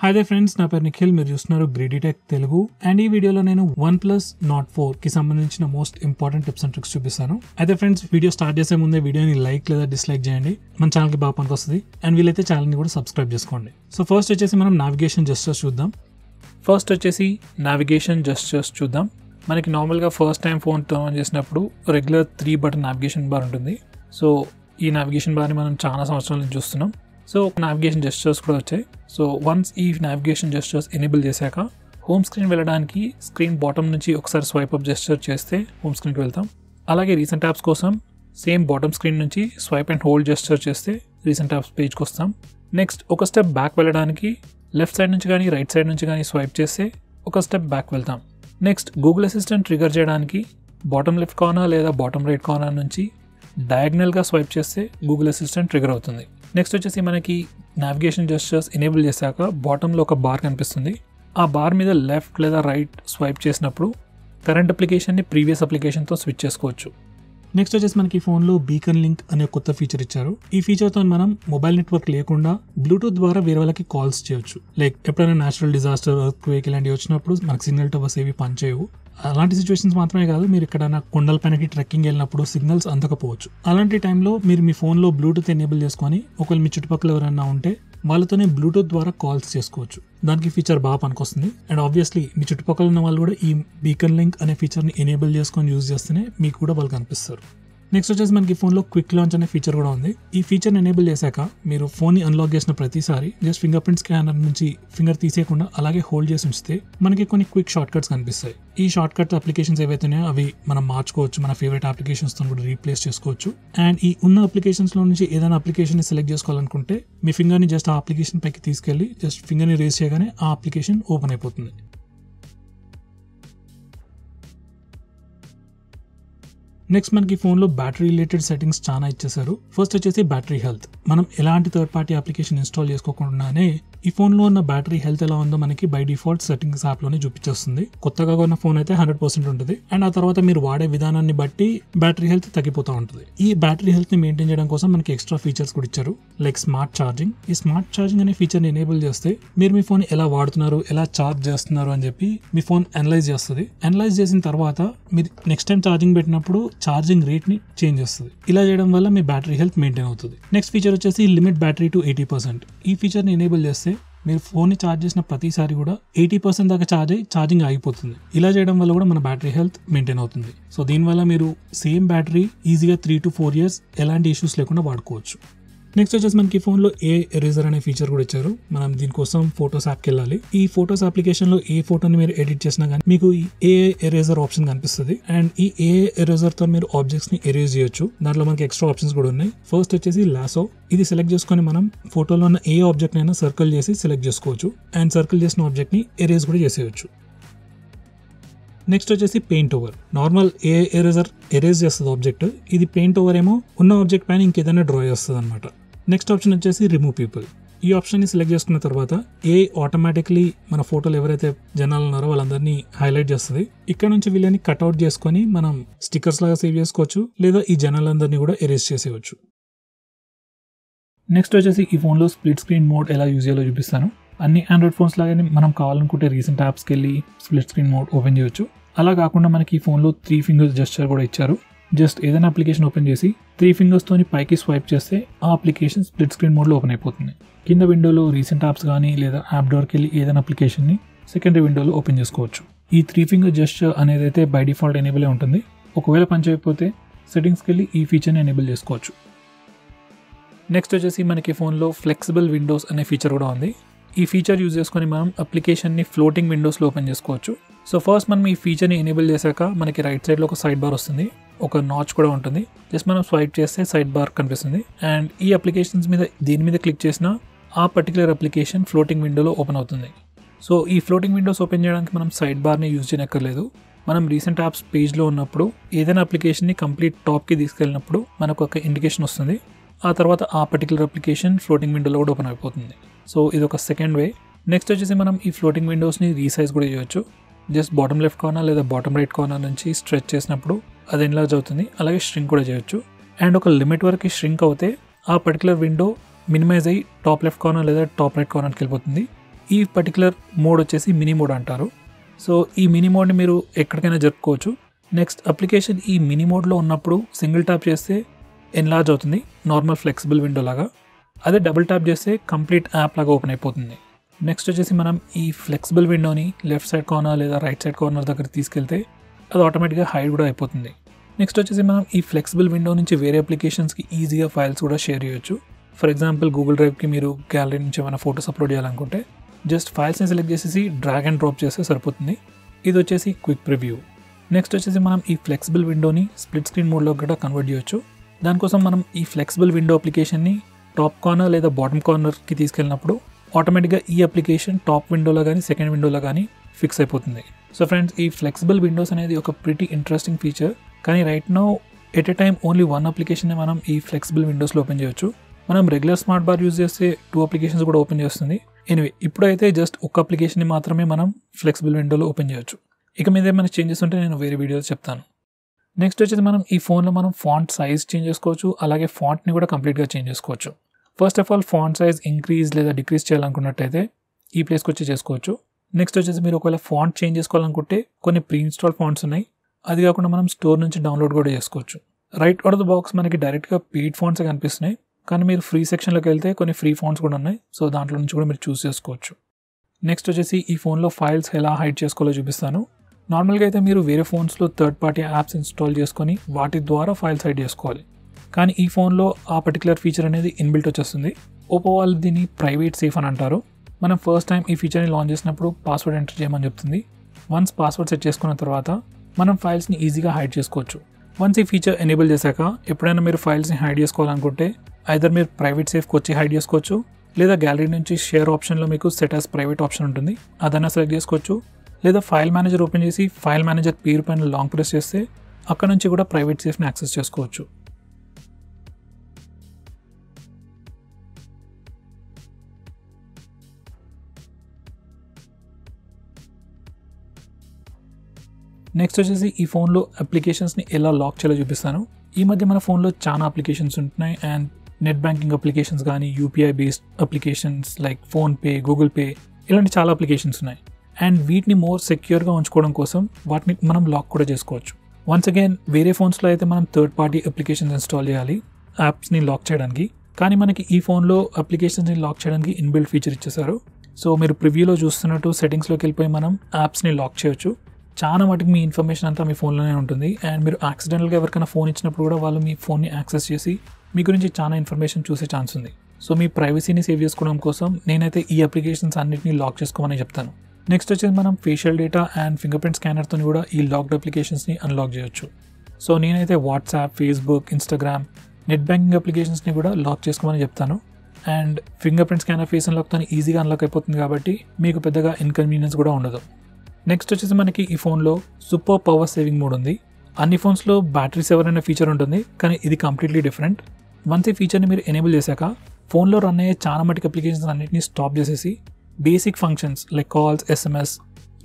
Hi they friends, నా పేరు నిఖిల్. మీరు చూస్తున్నారు గ్రీడీ టెక్ తెలుగు. అండ్ ఈ వీడియోలో నేను OnePlus Nord 4 కి సంబంధించిన most important tips and tricks చూపిస్తాను. అయితే ఫ్రెండ్స్, వీడియో స్టార్ట్ చేసే ముందే వీడియోని లైక్ లేదా డిస్లైక్ చేయండి. మన ఛానల్కి బాగా పనికి వస్తుంది. అండ్ వీలైతే ఛానల్ని కూడా సబ్స్క్రైబ్ చేసుకోండి. సో ఫస్ట్ వచ్చేసి మనం నావిగేషన్ జెస్చర్స్ చూద్దాం. మనకి నార్మల్గా first time phone turn on చేసినప్పుడు రెగ్యులర్ 3 బటన్ నావిగేషన్ బార్ ఉంటుంది. సో ఈ నావిగేషన్ బార్ని మనం చాలా సంవత్సరాల నుంచి చూస్తున్నాం. సో నావిగేషన్ జెస్చర్స్ కూడా వచ్చాయి. సో వన్స్ ఈ నావిగేషన్ జెస్చర్స్ ఎనేబుల్ చేశాక హోమ్ స్క్రీన్ వెళ్ళడానికి స్క్రీన్ బాటమ్ నుంచి ఒకసారి స్వైప్ అప్ జెస్చర్ చేస్తే హోమ్ స్క్రీన్కి వెళ్తాం. అలాగే రీసెంట్ యాప్స్ కోసం సేమ్ బాటమ్ స్క్రీన్ నుంచి స్వైప్ అండ్ హోల్డ్ జెస్చర్ చేస్తే రీసెంట్ యాప్స్ పేజ్కి వస్తాం. నెక్స్ట్ ఒక స్టెప్ బ్యాక్ వెళ్ళడానికి లెఫ్ట్ సైడ్ నుంచి కానీ రైట్ సైడ్ నుంచి కానీ స్వైప్ చేస్తే ఒక స్టెప్ బ్యాక్ వెళ్తాం. నెక్స్ట్ గూగుల్ అసిస్టెంట్ ట్రిగర్ చేయడానికి బాటమ్ లెఫ్ట్ కార్నర్ లేదా బాటమ్ రైట్ కార్నర్ నుంచి డయాగ్నల్గా స్వైప్ చేస్తే గూగుల్ అసిస్టెంట్ ట్రిగర్ అవుతుంది. నెక్స్ట్ వచ్చేసి మనకి నావిగేషన్ జెస్చర్స్ ఎనేబుల్ చేశాక బాటంలో ఒక బార్ కనిపిస్తుంది. ఆ బార్ మీద లెఫ్ట్ లేదా రైట్ స్వైప్ చేసినప్పుడు కరెంట్ అప్లికేషన్ని ప్రీవియస్ అప్లికేషన్తో స్విచ్ చేసుకోవచ్చు. నెక్స్ట్ వచ్చేసి మనకి ఫోన్లో బీకన్ లింక్ అనే కొత్త ఫీచర్ ఇచ్చారు. ఈ ఫీచర్తో మనం మొబైల్ నెట్వర్క్ లేకుండా బ్లూటూత్ ద్వారా వేరే వాళ్ళకి కాల్స్ చేయొచ్చు. లైక్ ఎప్పుడైనా నేచురల్ డిజాస్టర్, ఎర్త్క్వేక్ ఇలాంటివి వచ్చినప్పుడు మనకు సిగ్నల్ టవర్స్ ఏవి పనిచేయవు. అలాంటి సిచ్యువేషన్స్ మాత్రమే కాదు, మీరు ఎక్కడైనా కొండల పైనకి ట్రెక్కింగ్ వెళ్ళినప్పుడు సిగ్నల్స్ అందకపోవచ్చు. అలాంటి టైంలో మీరు మీ ఫోన్లో బ్లూటూత్ ఎనేబుల్ చేసుకొని ఒకవేళ మీ చుట్టుపక్కల ఎవరైనా ఉంటే వాళ్ళతోనే బ్లూటూత్ ద్వారా కాల్స్ చేసుకోవచ్చు. దానికి ఫీచర్ బాగా పనికొస్తుంది. అండ్ ఆబ్వియస్లీ మీ చుట్టుపక్కల ఉన్న వాళ్ళు కూడా ఈ బీకన్ లింక్ అనే ఫీచర్ని ఎనేబుల్ చేసుకొని యూజ్ చేస్తేనే మీకు కూడా వాళ్ళు కనిపిస్తారు. నెక్స్ట్ వచ్చేసి మనకి ఫోన్లో క్విక్ లాంచ్ అనే ఫీచర్ కూడా ఉంది. ఈ ఫీచర్ని ఎనేబుల్ చేశాక మీరు ఫోన్ని అన్లాక్ చేసిన ప్రతిసారి జస్ట్ ఫింగర్ ప్రింట్ స్కానర్ నుంచి ఫింగర్ తీసేయకుండా అలాగే హోల్డ్ చేసి ఉంచితే మనకి కొన్ని క్విక్ షార్ట్ కట్స్ కనిపిస్తాయి. ఈ షార్ట్ కట్ అప్లికేషన్స్ ఏవైతున్నాయో అవి మనం మార్చుకోవచ్చు, మన ఫేవరెట్ అప్లికేషన్స్తో కూడా రీప్లేస్ చేసుకోవచ్చు. అండ్ ఈ ఉన్న అప్లికేషన్స్లో నుంచి ఏదైనా అప్లికేషన్ని సెలెక్ట్ చేసుకోవాలనుకుంటే మీ ఫింగర్ని జస్ట్ ఆ అప్లికేషన్ పైకి తీసుకెళ్ళి జస్ట్ ఫింగర్ని రేస్ చేయగానే ఆ అప్లికేషన్ ఓపెన్ అయిపోతుంది. నెక్స్ట్ మనకి ఫోన్లో బ్యాటరీ రిలేటెడ్ సెట్టింగ్స్ చాలా ఇచ్చేసారు. ఫస్ట్ వచ్చేసి బ్యాటరీ హెల్త్. మనం ఎలాంటి థర్డ్ పార్టీ అప్లికేషన్ ఇన్స్టాల్ చేసుకోకుండానే ఈ ఫోన్లో ఉన్న బ్యాటరీ హెల్త్ ఎలా ఉందో మనకి బై డిఫాల్ట్ సెట్టింగ్స్ యాప్లోనే చూపించేస్తుంది. కొత్తగా కొన్న ఫోన్ అయితే 100% ఉంటుంది. అండ్ ఆ తర్వాత మీరు వాడే విధానాన్ని బట్టి బ్యాటరీ హెల్త్ తగ్గిపోతూ ఉంటుంది. ఈ బ్యాటరీ హెల్త్ని మెయింటైన్ చేయడం కోసం మనకి ఎక్స్ట్రా ఫీచర్స్ కూడా ఇచ్చారు, లైక్ స్మార్ట్ ఛార్జింగ్. ఈ స్మార్ట్ ఛార్జింగ్ అనే ఫీచర్ని ఎనేబుల్ చేస్తే మీరు మీ ఫోన్ ఎలా వాడుతున్నారు, ఎలా ఛార్జ్ చేస్తున్నారు అని చెప్పి మీ ఫోన్ అనలైజ్ చేస్తుంది. అనలైజ్ చేసిన తర్వాత మీరు నెక్స్ట్ టైం ఛార్జింగ్ పెట్టినప్పుడు ఛార్జింగ్ రేట్ ని చేంజ్ చేస్తుంది. ఇలా చేయడం వల్ల మీ బ్యాటరీ హెల్త్ మెయింటైన్ అవుతుంది. నెక్స్ట్ ఫీచర్ వచ్చేసి లిమిట్ బ్యాటరీ టు 80%. ఈ ఫీచర్ ని ఎనేబుల్ చేస్తే మీరు ఫోన్ ని ఛార్జ్ చేసిన ప్రతిసారి కూడా 80% దాకా ఛార్జింగ్ ఆగిపోతుంది. ఇలా చేయడం వల్ల కూడా మన బ్యాటరీ హెల్త్ మెయింటైన్ అవుతుంది. సో దీనివల్ల మీరు సేమ్ బ్యాటరీ ఈజీగా 3 to 4 years ఎలాంటి ఇష్యూస్ లేకుండా వాడుకోవచ్చు. నెక్స్ట్ వచ్చేసి మనకి ఫోన్లో ఎరేజర్ అనే ఫీచర్ కూడా ఇచ్చారు. మనం దీనికోసం ఫోటోస్ యాప్కి వెళ్ళాలి. ఈ ఫోటోస్ అప్లికేషన్లో ఏ ఫోటోని మీరు ఎడిట్ చేసినా కానీ మీకు ఈ ఎరేజర్ ఆప్షన్ కనిపిస్తుంది. అండ్ ఈ ఎరేజర్ తో మీరు ఆబ్జెక్ట్స్ ని ఎరేజ్ చేయొచ్చు. దాంట్లో మనకి ఎక్స్ట్రా ఆప్షన్స్ కూడా ఉన్నాయి. ఫస్ట్ వచ్చేసి లాసో. ఇది సెలెక్ట్ చేసుకొని మనం ఫోటోలో ఉన్న ఏ ఆబ్జెక్ట్ అయినా సర్కిల్ చేసి సెలెక్ట్ చేసుకోవచ్చు. అండ్ సర్కిల్ చేసిన ఆబ్జెక్ట్ ని ఎరేజ్ కూడా చేసేయచ్చు. నెక్స్ట్ వచ్చేసి paint over. Normal eraser erase చేస్తుంది ఆబ్జెక్ట్. ఇది పెయింట్ ఓవర్ ఏమో ఉన్న ఆబ్జెక్ట్ పైన ఇంకేదైనా డ్రా చేస్తుంది అనమాట. నెక్స్ట్ ఆప్షన్ వచ్చేసి రిమూవ్ పీపుల్. ఈ ఆప్షన్ని సెలెక్ట్ చేసుకున్న తర్వాత ఆటోమేటిక్లీ మన ఫోటోలు ఎవరైతే జనాలు ఉన్నారో వాళ్ళందరినీ హైలైట్ చేస్తుంది. ఇక్కడ నుంచి వీళ్ళని కట్అవుట్ చేసుకొని మనం స్టిక్కర్స్ లాగా సేవ్ చేసుకోవచ్చు, లేదా ఈ జనాలందరినీ కూడా ఎరేజ్ చేసేయచ్చు. నెక్స్ట్ వచ్చేసి ఈ ఫోన్లో స్ప్లిట్ స్క్రీన్ మోడ్ ఎలా యూజ్ చేయాలో చూపిస్తాను. అన్ని ఆండ్రాయిడ్ ఫోన్స్ లాగానే మనం కావాలనుకుంటే రీసెంట్ యాప్స్కి వెళ్ళి స్ప్లిట్ స్క్రీన్ మోడ్ ఓపెన్ చేయొచ్చు. అలా కాకుండా మనకి ఈ ఫోన్లో 3 fingers జెస్చర్ కూడా ఇచ్చారు. జస్ట్ ఏదైనా అప్లికేషన్ ఓపెన్ చేసి 3 fingers తోని పైకి స్వైప్ చేస్తే ఆ అప్లికేషన్ స్ప్లిట్ స్క్రీన్ మోడ్లో ఓపెన్ అయిపోతుంది. కింద విండోలో రీసెంట్ యాప్స్ కానీ లేదా యాప్ డోర్కి వెళ్ళి ఏదైనా అప్లికేషన్ని సెకండరీ విండోలో ఓపెన్ చేసుకోవచ్చు. ఈ 3 finger జెస్చర్ అనేది అయితే బై డిఫాల్ట్ ఎనేబుల్ ఉంటుంది. ఒకవేళ పనిచేయకపోతే సెట్టింగ్స్కి వెళ్ళి ఈ ఫీచర్ని ఎనేబుల్ చేసుకోవచ్చు. నెక్స్ట్ వచ్చేసి మనకి ఫోన్లో ఫ్లెక్సిబుల్ విండోస్ అనే ఫీచర్ కూడా ఉంది. ఈ ఫీచర్ యూజ్ చేసుకొని మనం అప్లికేషన్ని ఫ్లోటింగ్ విండోస్లో ఓపెన్ చేసుకోవచ్చు. సో ఫస్ట్ మనం ఈ ఫీచర్ని ఎనేబుల్ చేశాక మనకి రైట్ సైడ్లో ఒక సైడ్ బార్ వస్తుంది, ఒక నాచ్ కూడా ఉంటుంది. జస్ట్ మనం స్వైప్ చేస్తే సైడ్ బార్ కనిపిస్తుంది. అండ్ ఈ అప్లికేషన్స్ మీద దేని మీద క్లిక్ చేసినా ఆ పర్టికులర్ అప్లికేషన్ ఫ్లోటింగ్ విండోలో ఓపెన్ అవుతుంది. సో ఈ ఫ్లోటింగ్ విండోస్ ఓపెన్ చేయడానికి మనం సైడ్ బార్ని యూజ్ చేయనక్కర్లేదు. మనం రీసెంట్ యాప్స్ పేజ్లో ఉన్నప్పుడు ఏదైనా అప్లికేషన్ని కంప్లీట్ టాప్కి తీసుకెళ్ళినప్పుడు మనకు ఒక ఇండికేషన్ వస్తుంది. ఆ తర్వాత ఆ పర్టికులర్ అప్లికేషన్ ఫ్లోటింగ్ విండోలో కూడా ఓపెన్ అయిపోతుంది. సో ఇది ఒక సెకండ్ వే. నెక్స్ట్ వచ్చేసి మనం ఈ ఫ్లోటింగ్ విండోస్ని రీసైజ్ కూడా చేయొచ్చు. జస్ట్ బాటమ్ లెఫ్ట్ కార్నర్ లేదా బాటమ్ రైట్ కార్నర్ నుంచి స్ట్రెచ్ చేసినప్పుడు అది ఎన్లార్జ్ అవుతుంది. అలాగే ష్రింక్ కూడా చేయొచ్చు. అండ్ ఒక లిమిట్ వరకు ష్రింక్ అవుతే ఆ పర్టికులర్ విండో మినిమైజ్ అయ్యి టాప్ లెఫ్ట్ కార్నర్ లేదా టాప్ రైట్ కార్నర్కి వెళ్ళిపోతుంది. ఈ పర్టికులర్ మోడ్ వచ్చేసి మినీ మోడ్ అంటారు. సో ఈ మినీ మోడ్ని మీరు ఎక్కడికైనా జరుపుకోవచ్చు. నెక్స్ట్ అప్లికేషన్ ఈ మినీ మోడ్లో ఉన్నప్పుడు సింగిల్ ట్యాప్ చేస్తే ఎన్లార్జ్ అవుతుంది నార్మల్ ఫ్లెక్సిబుల్ విండో లాగా. అదే డబుల్ ట్యాప్ చేస్తే కంప్లీట్ యాప్ లాగా ఓపెన్ అయిపోతుంది. నెక్స్ట్ వచ్చేసి మనం ఈ ఫ్లెక్సిబుల్ విండోని లెఫ్ట్ సైడ్ కార్నర్ లేదా రైట్ సైడ్ కార్నర్ దగ్గర తీసుకెళ్తే అది ఆటోమేటిక్గా హైడ్ కూడా అయిపోతుంది. నెక్స్ట్ వచ్చేసి మనం ఈ ఫ్లెక్సిబుల్ విండో నుంచి వేరే అప్లికేషన్స్కి ఈజీగా ఫైల్స్ కూడా షేర్ చేయొచ్చు. ఫర్ ఎగ్జాంపుల్ గూగుల్ డ్రైవ్కి మీరు గ్యాలరీ నుంచి ఏమైనా ఫోటోస్ అప్లోడ్ చేయాలనుకుంటే జస్ట్ ఫైల్స్ని సెలెక్ట్ చేసేసి డ్రాగ్ అండ్ డ్రాప్ చేస్తే సరిపోతుంది. ఇది వచ్చేసి క్విక్ ప్రివ్యూ. నెక్స్ట్ వచ్చేసి మనం ఈ ఫ్లెక్సిబుల్ విండోని స్ప్లిట్ స్క్రీన్ మోడ్లో కూడా కన్వర్ట్ చేయొచ్చు. దానికోసం మనం ఈ ఫ్లెక్సిబుల్ విండో అప్లికేషన్ని టాప్ కార్నర్ లేదా బాటమ్ కార్నర్కి తీసుకెళ్ళినప్పుడు ఆటోమేటిక్గా ఈ అప్లికేషన్ టాప్ విండోలో కానీ సెకండ్ విండోలో కానీ ఫిక్స్ అయిపోతుంది. సో ఫ్రెండ్స్, ఈ ఫ్లెక్సిబుల్ విండోస్ అనేది ఒక ప్రిటీ ఇంట్రెస్టింగ్ ఫీచర్. కానీ right now at a time only one అప్లికేషన్ని మనం ఈ ఫ్లెక్సిబుల్ విండోస్లో ఓపెన్ చేయొచ్చు. మనం రెగ్యులర్ స్మార్ట్ బార్ యూజ్ చేస్తే 2 అప్లికేషన్స్ కూడా ఓపెన్ చేస్తుంది. ఎనివే, ఇప్పుడైతే జస్ట్ ఒక అప్లికేషన్ని మాత్రమే మనం ఫ్లెక్సిబుల్ విండోలో ఓపెన్ చేయొచ్చు. ఇక మీద ఏమైనా చేంజెస్ ఉంటే నేను వేరే వీడియోలో చెప్తాను. నెక్స్ట్ వచ్చేసి మనం ఈ ఫోన్లో మనం ఫాంట్ సైజ్ చేంజ్ చేసుకోవచ్చు, అలాగే ఫాంట్ని కూడా కంప్లీట్గా చేంజ్ చేసుకోవచ్చు. First of all font size increase లేదా డిక్రీజ్ చేయాలనుకున్నట్టయితే ఈ ప్లేస్కి వచ్చి చేసుకోవచ్చు. నెక్స్ట్ వచ్చేసి మీరు ఒకవేళ ఫాంట్ చేంజ్ చేసుకోవాలనుకుంటే కొన్ని ప్రీ ఇన్స్టాల్ ఫాంట్స్ ఉన్నాయి. అది కాకుండా మనం స్టోర్ నుంచి డౌన్లోడ్ కూడా చేసుకోవచ్చు. Right out of the box మనకి డైరెక్ట్గా పెయిడ్ ఫాంట్స్ కనిపిస్తున్నాయి, కానీ మీరు ఫ్రీ సెక్షన్లోకి వెళ్తే కొన్ని ఫ్రీ ఫాంట్స్ కూడా ఉన్నాయి. సో దాంట్లో నుంచి కూడా మీరు చూస్ చేసుకోవచ్చు. నెక్స్ట్ వచ్చేసి ఈ ఫోన్లో ఫైల్స్ ఎలా హైడ్ చేసుకోవాలో చూపిస్తాను. నార్మల్గా అయితే మీరు వేరే ఫోన్స్లో థర్డ్ పార్టీ యాప్స్ ఇన్స్టాల్ చేసుకొని వాటి ద్వారా ఫైల్స్ హైడ్ చేసుకోవాలి. కానీ ఈ ఫోన్లో ఆ పర్టికులర్ ఫీచర్ అనేది ఇన్బిల్ట్ వచ్చేస్తుంది. ఓపో వాళ్ళు దీన్ని ప్రైవేట్ సేఫ్ అని అంటారు. మనం ఫస్ట్ టైం ఈ ఫీచర్ని లాంచ్ చేసినప్పుడు పాస్వర్డ్ ఎంటర్ చేయమని చెప్తుంది. వన్స్ పాస్వర్డ్ సెట్ చేసుకున్న తర్వాత మనం ఫైల్స్ని ఈజీగా హైడ్ చేసుకోవచ్చు. వన్స్ ఈ ఫీచర్ ఎనేబుల్ చేశాక ఎప్పుడైనా మీరు ఫైల్స్ని హైడ్ చేసుకోవాలనుకుంటే ఐదర్ మీరు ప్రైవేట్ సేఫ్కి వచ్చి హైడ్ చేసుకోవచ్చు, లేదా గ్యాలరీ నుంచి షేర్ ఆప్షన్లో మీకు సెట్ యాస్ ప్రైవేట్ ఆప్షన్ ఉంటుంది, అదైనా సెలెక్ట్ చేసుకోవచ్చు. లేదా ఫైల్ మేనేజర్ ఓపెన్ చేసి ఫైల్ మేనేజర్ పేరు పైన లాంగ్ ప్రెస్ చేస్తే అక్కడ నుంచి కూడా ప్రైవేట్ సేఫ్ని యాక్సెస్ చేసుకోవచ్చు. నెక్స్ట్ వచ్చేసి ఈ ఫోన్లో అప్లికేషన్స్ని ఎలా లాక్ చేయాలో చూపిస్తాను. ఈ మధ్య మన ఫోన్లో చాలా అప్లికేషన్స్ ఉంటున్నాయి అండ్ నెట్ బ్యాంకింగ్ అప్లికేషన్స్ కానీ UPI based applications like PhonePe, Google pay ఇలాంటి చాలా అప్లికేషన్స్ ఉన్నాయి. అండ్ వీటిని మోర్ సెక్యూర్గా ఉంచుకోవడం కోసం వాటిని మనం లాక్ కూడా చేసుకోవచ్చు. వన్స్ అగైన్ వేరే ఫోన్స్లో అయితే మనం థర్డ్ పార్టీ అప్లికేషన్స్ ఇన్స్టాల్ చేయాలి యాప్స్ని లాక్ చేయడానికి. కానీ మనకి ఈ ఫోన్లో అప్లికేషన్స్ని లాక్ చేయడానికి ఇన్బిల్ట్ ఫీచర్ ఇచ్చేసారు. సో మీరు ప్రివ్యూలో చూస్తున్నట్టు సెట్టింగ్స్లోకి వెళ్ళిపోయి మనం యాప్స్ని లాక్ చేయొచ్చు. చాలా మటుకు మీ ఇన్ఫర్మేషన్ అంతా మీ ఫోన్లోనే ఉంటుంది అండ్ మీరు యాక్సిడెంటల్గా ఎవరికైనా ఫోన్ ఇచ్చినప్పుడు కూడా వాళ్ళు మీ ఫోన్ని యాక్సెస్ చేసి మీ గురించి చాలా ఇన్ఫర్మేషన్ చూసే ఛాన్స్ ఉంది. సో మీ ప్రైవసీని సేవ్ చేసుకోవడం కోసం నేనైతే ఈ అప్లికేషన్స్ అన్నింటినీ లాక్ చేసుకోమని చెప్తాను. నెక్స్ట్ వచ్చేసి మనం facial data and fingerprint స్కానర్తో కూడా ఈ లాక్డ్ అప్లికేషన్స్ని అన్లాక్ చేయొచ్చు. సో నేనైతే WhatsApp, Facebook, Instagram, net banking అప్లికేషన్స్ని కూడా లాక్ చేసుకోమని చెప్తాను. And fingerprint scanner face అన్లాక్తో ఈజీగా అన్లాక్ అయిపోతుంది కాబట్టి మీకు పెద్దగా ఇన్కన్వీనియన్స్ కూడా ఉండదు. నెక్స్ట్ వచ్చేసి మనకి ఈ ఫోన్లో సూపర్ పవర్ సేవింగ్ మోడ్ ఉంది. అన్ని ఫోన్స్లో బ్యాటరీ సేవర్ అనే ఫీచర్ ఉంటుంది, కానీ ఇది కంప్లీట్లీ డిఫరెంట్. వన్స్ ఈ ఫీచర్ని మీరు ఎనేబుల్ చేశాక ఫోన్లో రన్ అయ్యే చాలా మటుకు అప్లికేషన్స్ అన్నింటినీ స్టాప్ చేసేసి basic functions like calls, SMS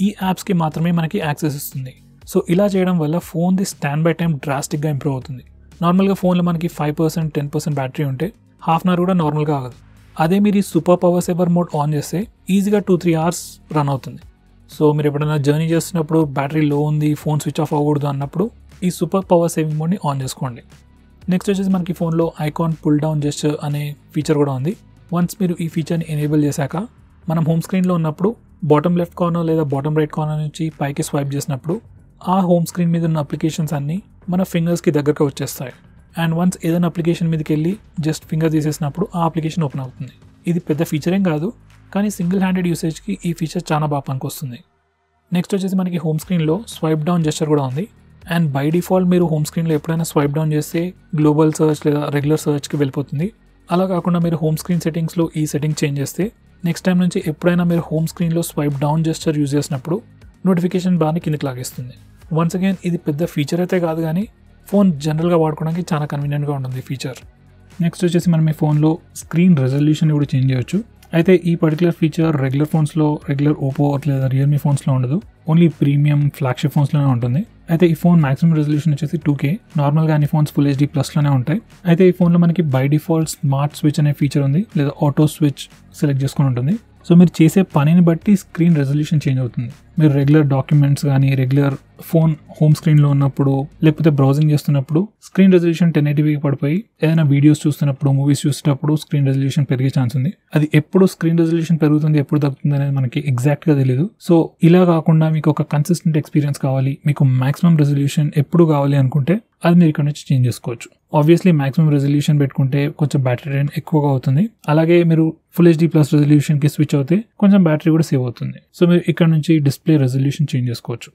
ఈ యాప్స్కి మాత్రమే మనకి యాక్సెస్ ఇస్తుంది. సో ఇలా చేయడం వల్ల ఫోన్ది స్టాండ్ బై టైం డ్రాస్టిక్గా ఇంప్రూవ్ అవుతుంది. నార్మల్గా ఫోన్లో మనకి 5%, 10% బ్యాటరీ ఉంటే హాఫ్ అన్ అవర్ కూడా నార్మల్గా ఆగదు. అదే మీరు ఈ super power saver mode on చేస్తే ఈజీగా 2-3 అవర్స్ రన్ అవుతుంది. సో మీరు ఎప్పుడైనా జర్నీ చేస్తున్నప్పుడు బ్యాటరీ లో ఉంది, ఫోన్ స్విచ్ ఆఫ్ అవ్వకూడదు అన్నప్పుడు ఈ సూపర్ పవర్ సేవింగ్ మోడ్ని ఆన్ చేసుకోండి. నెక్స్ట్ వచ్చేసి మనకి ఫోన్లో ఐకాన్ పుల్ డౌన్ జెస్చర్ అనే ఫీచర్ కూడా ఉంది. వన్స్ మీరు ఈ ఫీచర్ని ఎనేబుల్ చేశాక మనం హోమ్ స్క్రీన్లో ఉన్నప్పుడు బాటమ్ లెఫ్ట్ కార్నర్ లేదా బాటమ్ రైట్ కార్నర్ నుంచి పైకి స్వైప్ చేసినప్పుడు ఆ హోమ్ స్క్రీన్ మీద ఉన్న అప్లికేషన్స్ అన్నీ మన ఫింగర్స్కి దగ్గరగా వచ్చేస్తాయి. అండ్ వన్స్ ఏదైనా అప్లికేషన్ మీదకి వెళ్ళి జస్ట్ ఫింగర్ తీసేసినప్పుడు ఆ అప్లికేషన్ ఓపెన్ అవుతుంది. ఇది పెద్ద ఫీచర్ ఏం కాదు, కానీ సింగిల్ హ్యాండెడ్ యూసేజ్కి ఈ ఫీచర్ చాలా బాగా పనికొస్తుంది. నెక్స్ట్ వచ్చేసి మనకి హోమ్ స్క్రీన్లో స్వైప్ డౌన్ జెస్చర్ కూడా ఉంది. అండ్ బై డిఫాల్ట్ మీరు హోమ్ స్క్రీన్లో ఎప్పుడైనా స్వైప్ డౌన్ చేస్తే గ్లోబల్ సర్చ్ లేదా రెగ్యులర్ సర్చ్కి వెళ్ళిపోతుంది. అలా కాకుండా మీరు హోమ్ స్క్రీన్ సెట్టింగ్స్లో ఈ సెట్టింగ్ చేంజ్ చేస్తే నెక్స్ట్ టైం నుంచి ఎప్పుడైనా మీరు హోమ్ స్క్రీన్లో స్వైప్ డౌన్ జెస్చర్ యూజ్ చేసినప్పుడు నోటిఫికేషన్ బాగా కిందకి లాగేస్తుంది. వన్స్ అగైన్ ఇది పెద్ద ఫీచర్ అయితే కాదు, కానీ ఫోన్ జనరల్గా వాడుకోవడానికి చాలా కన్వీనియంట్గా ఉంటుంది ఫీచర్. నెక్స్ట్ వచ్చేసి మనం మీ ఫోన్లో స్క్రీన్ రెజల్యూషన్ కూడా చేంజ్ చేయొచ్చు. అయితే ఈ పర్టికులర్ ఫీచర్ రెగ్యులర్ ఫోన్స్లో, రెగ్యులర్ ఓపో లేదా రియల్మీ ఫోన్స్లో ఉండదు, ఓన్లీ ప్రీమియం ఫ్లాగ్షిప్ ఫోన్స్లోనే ఉంటుంది. అయితే ఈ ఫోన్ మాక్సిమం రెజల్యూషన్ వచ్చేసి 2K. నార్మల్గా అన్ని ఫోన్స్ ఫుల్ HD ప్లస్లోనే ఉంటాయి. అయితే ఈ ఫోన్లో మనకి బై డిఫాల్ట్ స్మార్ట్ స్విచ్ అనే ఫీచర్ ఉంది, లేదా ఆటో స్విచ్ సెలెక్ట్ చేసుకుని ఉంటుంది. సో మీరు చేసే పనిని బట్టి స్క్రీన్ రెజల్యూషన్ చేంజ్ అవుతుంది. మీరు రెగ్యులర్ డాక్యుమెంట్స్ కానీ రెగ్యులర్ ఫోన్ హోమ్ స్క్రీన్లో ఉన్నప్పుడు లేకపోతే బ్రౌజింగ్ చేస్తున్నప్పుడు స్క్రీన్ రెజల్యూషన్ 1080p పడిపోయి ఏదైనా వీడియోస్ చూస్తున్నప్పుడు మూవీస్ చూసేటప్పుడు స్క్రీన్ రెజల్యూషన్ పెరిగే ఛాన్స్ ఉంది. అది ఎప్పుడు స్క్రీన్ రెజల్యూషన్ పెరుగుతుంది ఎప్పుడు తగ్గుతుంది అనేది మనకి ఎగ్జాక్ట్గా తెలియదు. సో ఇలా కాకుండా మీకు ఒక కన్సిస్టెంట్ ఎక్స్పీరియన్స్ కావాలి, మీకు మాక్సిమం రెజల్యూషన్ ఎప్పుడు కావాలి అనుకుంటే అది మీరు ఇక్కడ నుంచి చేంజ్ చేసుకోవచ్చు. ఆబ్వియస్లీ మాక్సిమం రెజల్యూషన్ పెట్టుకుంటే కొంచెం బ్యాటరీ డ్రైన్ ఎక్కువగా అవుతుంది. అలాగే మీరు ఫుల్ HD+ రెజల్యూషన్కి స్విచ్ అవుతే కొంచెం బ్యాటరీ కూడా సేవ్ అవుతుంది. సో మీరు ఇక్కడ నుంచి డిస్ప్లే రెజల్యూషన్ చేంజ్ చేసుకోవచ్చు.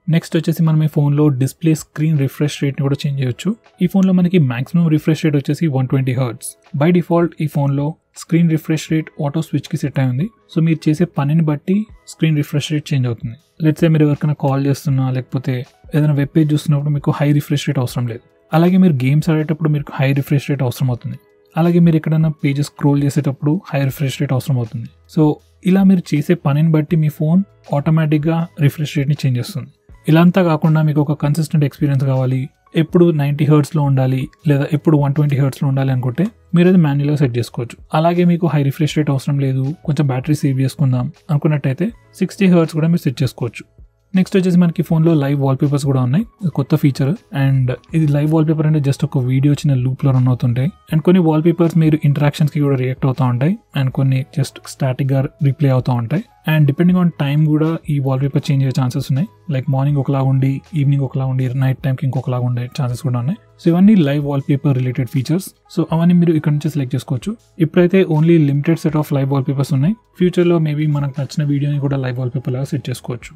నెక్స్ట్ వచ్చేసి మనం ఈ ఫోన్లో డిస్ప్లే స్క్రీన్ రిఫ్రెష్ రేట్ని కూడా చేంజ్ చేయొచ్చు. ఈ ఫోన్లో మనకి మాక్సిమం రిఫ్రెష్ రేట్ వచ్చేసి 120 Hz. బై డిఫాల్ట్ ఈ ఫోన్లో స్క్రీన్ రిఫ్రెష్ రేట్ ఆటో స్విచ్కి సెట్ అయి ఉంది. సో మీరు చేసే పనిని బట్టి స్క్రీన్ రిఫ్రెష్ రేట్ చేంజ్ అవుతుంది. లెట్స్ సే మీరు ఎవరికైనా కాల్ చేస్తున్నా లేకపోతే ఏదైనా వెబ్ పేజ్ చూస్తున్నప్పుడు మీకు హై రిఫ్రెష్ రేట్ అవసరం లేదు. అలాగే మీరు గేమ్స్ ఆడేటప్పుడు మీకు హై రిఫ్రెష్ రేట్ అవసరం అవుతుంది. అలాగే మీరు ఎక్కడైనా పేజెస్ స్క్రోల్ చేసేటప్పుడు హై రిఫ్రెష్ రేట్ అవసరం అవుతుంది. సో ఇలా మీరు చేసే పనిని బట్టి మీ ఫోన్ ఆటోమేటిక్గా రిఫ్రెష్ రేట్ని చేంజ్ చేస్తుంది. ఇలా అంతా కాకుండా మీకు ఒక కన్సిస్టెంట్ ఎక్స్పీరియన్స్ కావాలి, ఎప్పుడు 90 Hzలో ఉండాలి లేదా ఎప్పుడు 120 Hzలో ఉండాలి అనుకుంటే మీరు అది మాన్యువల్గా సెట్ చేసుకోవచ్చు. అలాగే మీకు హై రిఫ్రెష్ రేట్ అవసరం లేదు, కొంచెం బ్యాటరీ సేవ్ చేసుకుందాం అనుకున్నట్టయితే 60 Hz కూడా మీరు సెట్ చేసుకోవచ్చు. నెక్స్ట్ వచ్చేసి మనకి ఫోన్లో లైవ్ వాల్పేపర్స్ కూడా ఉన్నాయి. కొత్త ఫీచర్. అండ్ ఇది లైవ్ వాల్పేపర్ అంటే జస్ట్ ఒక వీడియో చిన్న లూప్లో రన్ అవుతుంటాయి. అండ్ కొన్ని వాల్పేపర్స్ మీరు ఇంటరాక్షన్స్కి కూడా రియాక్ట్ అవుతూ ఉంటాయి అండ్ కొన్ని జస్ట్ స్టాటిక్గా రిప్లే అవుతూ ఉంటాయి. అండ్ డిపెండింగ్ ఆన్ టైం కూడా ఈ వాల్పేపర్ చేంజ్ అయ్యే ఛాన్సెస్ ఉన్నాయి. లైక్ మార్నింగ్ ఒకలా ఉండి ఈవినింగ్ ఒకలా ఉండి నైట్ టైంకి ఇంకొకలా ఉండే ఛాన్సెస్ కూడా ఉన్నాయి. సో ఇవన్నీ live wallpaper related features. So అవన్నీ మీరు ఇక్కడ నుంచి సెలెక్ట్ చేసుకోవచ్చు. ఇప్పుడైతే only limited set of live wallpapers ఉన్నాయి. ఫ్యూచర్లో మేబీ మనకు నచ్చిన వీడియోని కూడా లైవ్ వాల్పేపర్ లాగా సెట్ చేసుకోవచ్చు.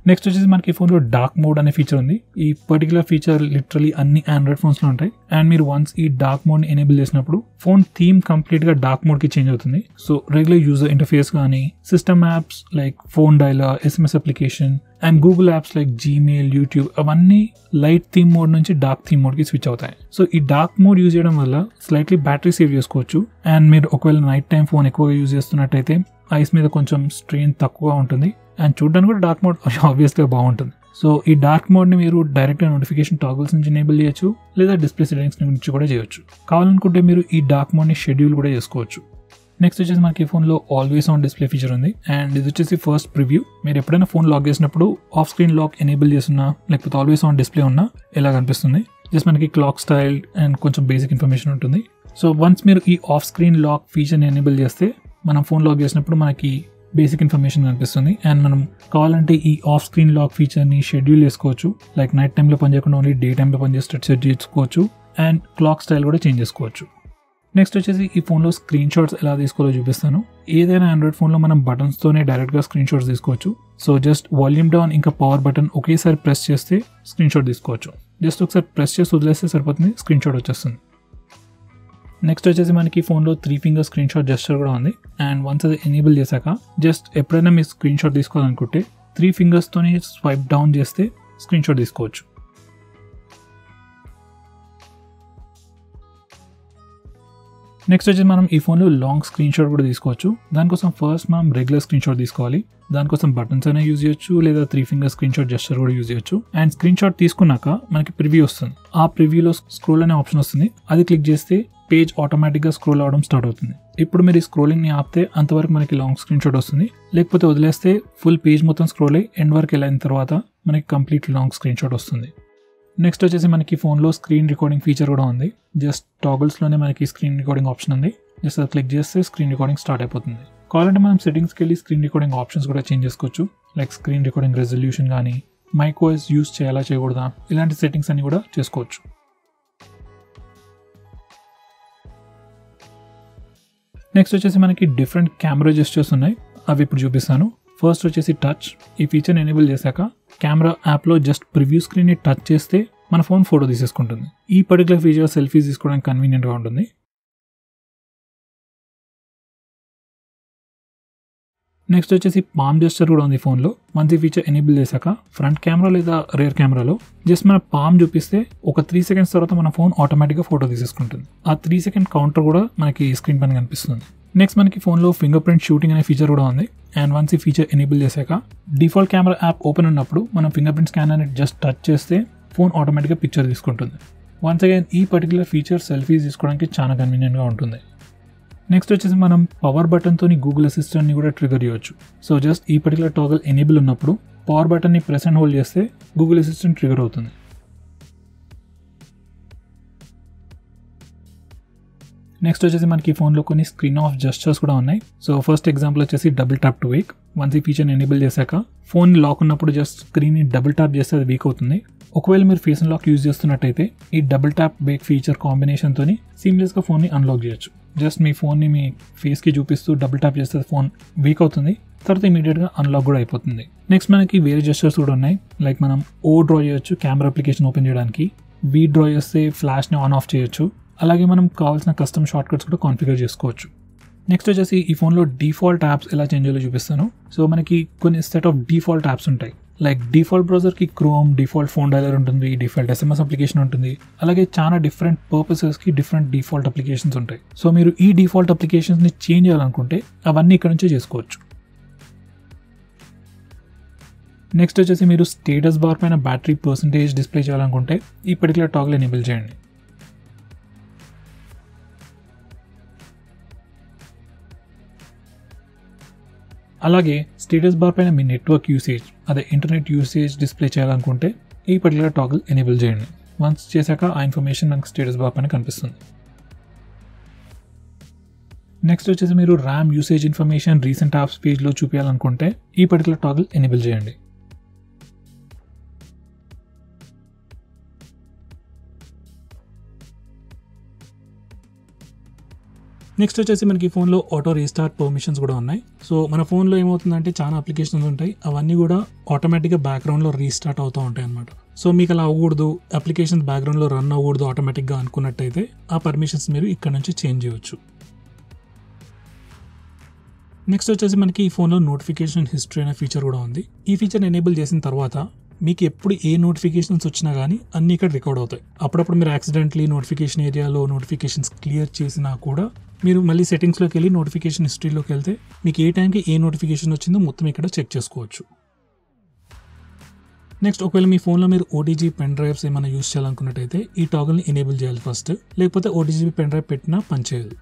నెక్స్ట్ వచ్చేసి మనకి ఫోన్లో డార్క్ మోడ్ అనే ఫీచర్ ఉంది. ఈ పర్టికులర్ ఫీచర్ లిటరలీ అన్ని ఆండ్రాయిడ్ ఫోన్స్లో ఉంటాయి. అండ్ మీరు వన్స్ ఈ డార్క్ మోడ్ని ఎనేబుల్ చేసినప్పుడు ఫోన్ థీమ్ కంప్లీట్గా డార్క్ మోడ్కి చేంజ్ అవుతుంది. సో రెగ్యులర్ యూజర్ ఇంటర్ఫేస్ కానీ system apps like phone dialler, SMS application and Google apps like Gmail, YouTube అవన్నీ లైట్ థీమ్ మోడ్ నుంచి డార్క్ థీమ్ మోడ్కి స్విచ్ అవుతాయి. So ఈ dark mode use చేయడం వల్ల slightly battery save చేసుకోవచ్చు. And మీరు ఒకవేళ నైట్ టైం ఫోన్ ఎక్కువగా యూజ్ చేస్తున్నట్టయితే ఐస్ మీద కొంచెం స్ట్రెయిన్ తక్కువగా ఉంటుంది. అండ్ చూడడానికి కూడా డార్క్ మోడ్ ఆబ్వియస్గా బాగుంటుంది. సో ఈ డార్క్ మోడ్ని మీరు డైరెక్ట్గా నోటిఫికేషన్ టాగుల్స్ నుంచి ఎనేబుల్ చేయొచ్చు లేదా డిస్ప్లే సెట్టింగ్స్ నుంచి కూడా చేయొచ్చు. కావాలనుకుంటే మీరు ఈ డార్క్ మోడ్ని షెడ్యూల్ కూడా చేసుకోవచ్చు. నెక్స్ట్ వచ్చేసి మనకి ఫోన్లో ఆల్వేస్ ఆన్ డిస్ప్లే ఫీచర్ ఉంది. అండ్ ఇది వచ్చేసి ఫస్ట్ ప్రివ్యూ. మీరు ఎప్పుడైనా ఫోన్ లాక్ చేసినప్పుడు ఆఫ్ స్క్రీన్ లాక్ ఎనేబుల్ చేస్తున్నా లేకపోతే ఆల్వేస్ ఆన్ డిస్ప్లే ఉన్నా ఎలా కనిపిస్తుంది. జస్ట్ మనకి క్లాక్ స్టైల్ అండ్ కొంచెం బేసిక్ ఇన్ఫర్మేషన్ ఉంటుంది. సో వన్స్ మీరు ఈ ఆఫ్ స్క్రీన్ లాక్ ఫీచర్ని ఎనేబుల్ చేస్తే మనం ఫోన్ లాక్ చేసినప్పుడు మనకి బేసిక్ ఇన్ఫర్మేషన్ కనిపిస్తుంది. అండ్ మనం కావాలంటే ఈ ఆఫ్ స్క్రీన్ లాక్ ఫీచర్ని షెడ్యూల్ చేసుకోవచ్చు. లైక్ నైట్ టైంలో పనిచేయకుండా ఓన్లీ డే టైంలో పనిచేసేటట్టు సెట్ చేసుకోవచ్చు. అండ్ క్లాక్ స్టైల్ కూడా చేంజ్ చేసుకోవచ్చు. నెక్స్ట్ వచ్చేసి ఈ ఫోన్లో స్క్రీన్ షాట్స్ ఎలా తీసుకోవాలో చూపిస్తాను. ఏదైనా ఆండ్రాయిడ్ ఫోన్లో మనం బటన్స్తోనే డైరెక్ట్గా స్క్రీన్ షాట్స్ తీసుకోవచ్చు. సో జస్ట్ వాల్యూమ్ డౌన్ ఇంకా పవర్ బటన్ ఒకేసారి ప్రెస్ చేస్తే స్క్రీన్ షాట్ తీసుకోవచ్చు. జస్ట్ ఒకసారి ప్రెస్ చేసి వదిలేస్తే సరిపోతుంది, స్క్రీన్ షాట్ వచ్చేస్తుంది. నెక్స్ట్ వచ్చేసి మనకి ఫోన్లో 3 ఫింగర్ స్క్రీన్ షాట్ జెస్చర్ కూడా ఉంది. అండ్ వన్స్ అది ఎనేబుల్ చేశాక జస్ట్ ఎప్పుడైనా మీరు స్క్రీన్ షాట్ తీసుకోవాలనుకుంటే 3 ఫింగర్స్తోని స్వైప్ డౌన్ చేస్తే స్క్రీన్ షాట్ తీసుకోవచ్చు. నెక్స్ట్ వచ్చేసి మనం ఈ ఫోన్లో లాంగ్ స్క్రీన్ షాట్ కూడా తీసుకోవచ్చు. దానికోసం ఫస్ట్ మనం రెగ్యులర్ స్క్రీన్ షాట్ తీసుకోవాలి. దానికోసం బటన్స్ అయినా యూజ్ చేయొచ్చు లేదా 3 ఫింగర్ స్క్రీన్ షాట్ జెస్చర్ కూడా యూజ్ చేయొచ్చు. అండ్ స్క్రీన్ షాట్ తీసుకున్నాక మనకి ప్రివ్యూ వస్తుంది. ఆ ప్రివ్యూలో స్క్రోల్ అనే ఆప్షన్ వస్తుంది. అది క్లిక్ చేస్తే పేజ్ ఆటోమేటిక్గా స్క్రోల్ అవడం స్టార్ట్ అవుతుంది. ఇప్పుడు మీరు ఈ స్క్రోలింగ్ని ఆపితే అంతవరకు మనకి లాంగ్ స్క్రీన్ షాట్ వస్తుంది. లేకపోతే వదిలేస్తే ఫుల్ పేజ్ మొత్తం స్క్రోల్ అయ్యి ఎండ్ వరకు వెళ్ళిన తర్వాత మనకి కంప్లీట్ లాంగ్ స్క్రీన్ షాట్ వస్తుంది. నెక్స్ట్ వచ్చేసి మనకి ఫోన్లో స్క్రీన్ రికార్డింగ్ ఫీచర్ కూడా ఉంది. జస్ట్ టాగుల్స్లోనే మనకి స్క్రీన్ రికార్డింగ్ ఆప్షన్ ఉంది. జస్ట్ అది క్లిక్ చేస్తే స్క్రీన్ రికార్డింగ్ స్టార్ట్ అయిపోతుంది. కావాలంటే మనం సెట్టింగ్స్కి వెళ్ళి స్క్రీన్ రికార్డింగ్ ఆప్షన్స్ కూడా చేంజ్ చేసుకోవచ్చు. లైక్ స్క్రీన్ రికార్డింగ్ రెజల్యూషన్ కానీ మైక్ వాయిస్ యూస్ చేయాలా చేయకూడదా ఇలాంటి సెట్టింగ్స్ అన్ని కూడా చేసుకోవచ్చు. నెక్స్ట్ వచ్చేసి మనకి డిఫరెంట్ కెమెరా జెస్చర్స్ ఉన్నాయి. అవి ఇప్పుడు చూపిస్తాను. ఫస్ట్ వచ్చేసి టచ్. ఈ ఫీచర్ని ఎనేబుల్ చేశాక కెమెరా యాప్లో జస్ట్ ప్రివ్యూ స్క్రీన్ని టచ్ చేస్తే మన ఫోన్ ఫోటో తీసేసుకుంటుంది. ఈ పర్టికులర్ ఫీచర్ సెల్ఫీస్ తీసుకోవడానికి కన్వీనియంట్గా ఉంటుంది. నెక్స్ట్ వచ్చేసి పామ్ జెస్చర్ కూడా ఉంది ఫోన్లో. వన్స్ ఈ ఫీచర్ ఎనేబుల్ చేశాక ఫ్రంట్ కెమెరా లేదా రేర్ కెమెరాలో జస్ట్ మన పామ్ చూపిస్తే ఒక 3 సెకండ్స్ తర్వాత మన ఫోన్ ఆటోమేటిక్గా ఫోటో తీసేసుకుంటుంది. ఆ 3 సెకండ్ కౌంటర్ కూడా మనకి స్క్రీన్ పైన కనిపిస్తుంది. నెక్స్ట్ మనకి ఫోన్లో ఫింగర్ ప్రింట్ షూటింగ్ అనే ఫీచర్ కూడా ఉంది. అండ్ వన్స్ ఈ ఫీచర్ ఎనేబుల్ చేశాక డిఫాల్ట్ కెమెరా యాప్ ఓపెన్ ఉన్నప్పుడు మనం ఫింగర్ ప్రింట్ స్కానర్ని జస్ట్ టచ్ చేస్తే ఫోన్ ఆటోమేటిక్గా పిక్చర్ తీసుకుంటుంది. వన్స్ అగైన్ ఈ పర్టికులర్ ఫీచర్ సెల్ఫీస్ తీసుకోవడానికి చాలా కన్వీనియంట్గా ఉంటుంది. నెక్స్ట్ వచ్చేసి మనం పవర్ బటన్తో గూగుల్ అసిస్టెంట్ని కూడా ట్రిగర్ చేయొచ్చు. సో జస్ట్ ఈ పర్టికులర్ టాగల్ ఎనేబుల్ ఉన్నప్పుడు పవర్ బటన్ని ప్రెస్ అండ్ హోల్డ్ చేస్తే గూగుల్ అసిస్టెంట్ ట్రిగర్ అవుతుంది. నెక్స్ట్ వచ్చేసి మనకి ఫోన్లో కొన్ని స్క్రీన్ ఆఫ్ జెస్చర్స్ కూడా ఉన్నాయి. సో ఫస్ట్ ఎగ్జాంపుల్ వచ్చేసి double tap to Wake. Once ఈ ఫీచర్ని ఎనేబుల్ చేశాక ఫోన్ లాక్ ఉన్నప్పుడు జస్ట్ స్క్రీన్ని డబుల్ ట్యాప్ చేస్తే అది వీక్ అవుతుంది. ఒకవేళ మీరు ఫేస్ అన్లాక్ యూజ్ చేస్తున్నట్టయితే ఈ డబుల్ ట్యాప్ వేక్ ఫీచర్ కాంబినేషన్తో సీమ్లెస్గా ఫోన్ని అన్లాక్ చేయొచ్చు. జస్ట్ మీ ఫోన్ని మీ ఫేస్కి చూపిస్తూ డబుల్ ట్యాప్ చేస్తే ఫోన్ వీక్ అవుతుంది, తర్వాత ఇమీడియట్గా అన్లాక్ కూడా అయిపోతుంది. నెక్స్ట్ మనకి వేరే జెస్చర్స్ కూడా ఉన్నాయి. లైక్ మనం ఓ డ్రా చేయొచ్చు కెమెరా అప్లికేషన్ ఓపెన్ చేయడానికి, వి డ్రా చేస్తే ఫ్లాష్ని ఆన్ ఆఫ్ చేయొచ్చు, అలాగే మనం కావాల్సిన కస్టమ్ షార్ట్ కట్స్ కూడా కాన్ఫిగర్ చేసుకోవచ్చు. నెక్స్ట్ వచ్చేసి ఈ ఫోన్లో డిఫాల్ట్ యాప్స్ ఎలా చేంజ్ చేయాలో చూపిస్తాను. సో మనకి కొన్ని సెట్ ఆఫ్ డిఫాల్ట్ యాప్స్ ఉంటాయి. లైక్ డిఫాల్ట్ బ్రౌజర్కి క్రోమ్, డిఫాల్ట్ ఫోన్ డైలర్ ఉంటుంది, డిఫాల్ట్ SMS అప్లికేషన్ ఉంటుంది, అలాగే చాలా డిఫరెంట్ పర్పసెస్కి డిఫరెంట్ డిఫాల్ట్ అప్లికేషన్స్ ఉంటాయి. సో మీరు ఈ డిఫాల్ట్ అప్లికేషన్స్ని చేంజ్ చేయాలనుకుంటే అవన్నీ ఇక్కడ నుంచే చేసుకోవచ్చు. నెక్స్ట్ వచ్చేసి మీరు స్టేటస్ బార్ పైన బ్యాటరీ పర్సంటేజ్ డిస్ప్లే చేయాలనుకుంటే ఈ పర్టికులర్ టాగల్ ఎనేబుల్ చేయండి. అలాగే స్టేటస్ బార్ పైన మీ నెట్వర్క్ యూసేజ్, అదే ఇంటర్నెట్ యూసేజ్ డిస్ప్లే చేయాలనుకుంటే ఈ పర్టికులర్ టాగల్ ఎనేబుల్ చేయండి. వన్స్ చేశాక ఆ ఇన్ఫర్మేషన్ మనకు స్టేటస్ బార్ పైన కనిపిస్తుంది. నెక్స్ట్ వచ్చేసి మీరు RAM usage information recent apps పేజ్లో చూపించాలనుకుంటే ఈ పర్టికులర్ టాగల్ ఎనేబుల్ చేయండి. నెక్స్ట్ వచ్చేసి మనకి ఫోన్లో ఆటో రీస్టార్ట్ పర్మిషన్స్ కూడా ఉన్నాయి. సో మన ఫోన్లో ఏమవుతుందంటే చాలా అప్లికేషన్స్ ఉంటాయి, అవన్నీ కూడా ఆటోమేటిక్గా బ్యాక్గ్రౌండ్లో రీస్టార్ట్ అవుతూ ఉంటాయి అనమాట. సో మీకు అలా అవ్వకూడదు, అప్లికేషన్స్ బ్యాక్గ్రౌండ్లో రన్ అవ్వకూడదు ఆటోమేటిక్గా అనుకున్నట్టయితే ఆ పర్మిషన్స్ మీరు ఇక్కడ నుంచి చేంజ్ చేయవచ్చు. నెక్స్ట్ వచ్చేసి మనకి ఈ ఫోన్లో నోటిఫికేషన్ హిస్టరీ అనే ఫీచర్ కూడా ఉంది. ఈ ఫీచర్ ఎనేబుల్ చేసిన తర్వాత మీకు ఎప్పుడు ఏ నోటిఫికేషన్స్ వచ్చినా కానీ అన్నీ ఇక్కడ రికార్డ్ అవుతాయి. అప్పుడప్పుడు మీరు యాక్సిడెంట్లీ నోటిఫికేషన్ ఏరియాలో నోటిఫికేషన్స్ క్లియర్ చేసినా కూడా మీరు మళ్ళీ సెట్టింగ్స్లోకి వెళ్ళి నోటిఫికేషన్ హిస్టరీలోకి వెళ్తే మీకు ఏ టైంకి ఏ నోటిఫికేషన్ వచ్చిందో మొత్తం ఇక్కడ చెక్ చేసుకోవచ్చు. నెక్స్ట్ ఒకవేళ మీ ఫోన్లో మీరు ఓటీజీ పెన్ డ్రైవ్స్ ఏమైనా యూస్ చేయాలనుకున్నట్టయితే ఈ టాగల్ని ఎనేబుల్ చేయాలి ఫస్ట్, లేకపోతే ఓటీజీ పెన్ డ్రైవ్ పెట్టినా పనిచేయదు.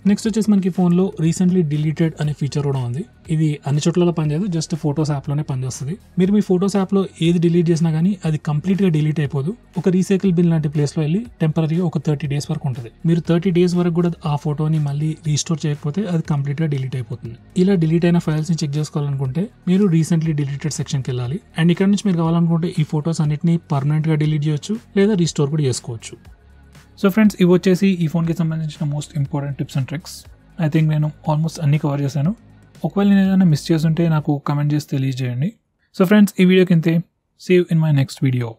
నెక్స్ట్ వచ్చేసి మనకి ఫోన్లో రీసెంట్లీ డిలీటెడ్ అనే ఫీచర్ కూడా ఉంది. ఇది అన్ని చోట్లలో పనిచేయదు, జస్ట్ ఫోటోస్ యాప్లోనే పనిచేస్తుంది. మీరు మీ ఫోటోస్ యాప్లో ఏది డిలీట్ చేసినా కానీ అది కంప్లీట్గా డిలీట్ అయిపోదు. ఒక రీసైకిల్ బిన్ లాంటి ప్లేస్లో వెళ్ళి టెంపరీగా ఒక 30 days వరకు ఉంటుంది. మీరు 30 days వరకు కూడా ఆ ఫోటోని మళ్ళీ రీస్టోర్ చేయకపోతే అది కంప్లీట్గా డిలీట్ అయిపోతుంది. ఇలా డిలీట్ అయిన ఫైల్స్ని చెక్ చేసుకోవాలనుకుంటే మీరు రీసెంట్లీ డిలీటెడ్ సెక్షన్కి వెళ్ళాలి. అండ్ ఇక్కడ నుంచి మీరు కావాలనుకుంటే ఈ ఫోటోస్ అన్నిటిని పర్మనెంట్గా డిలీట్ చేయొచ్చు, లేదా రీస్టోర్ కూడా చేసుకోవచ్చు. సో ఫ్రెండ్స్, ఇవి వచ్చేసి ఈ ఫోన్కి సంబంధించిన most important tips and tricks. I think నేను ఆల్మోస్ట్ అన్ని కవర్ చేశాను. ఒకవేళ నేను ఏదైనా మిస్ చేస్తుంటే నాకు కమెంట్ చేసి తెలియజేయండి. సో ఫ్రెండ్స్, ఈ వీడియోకి ఇంతే. See you in my next video.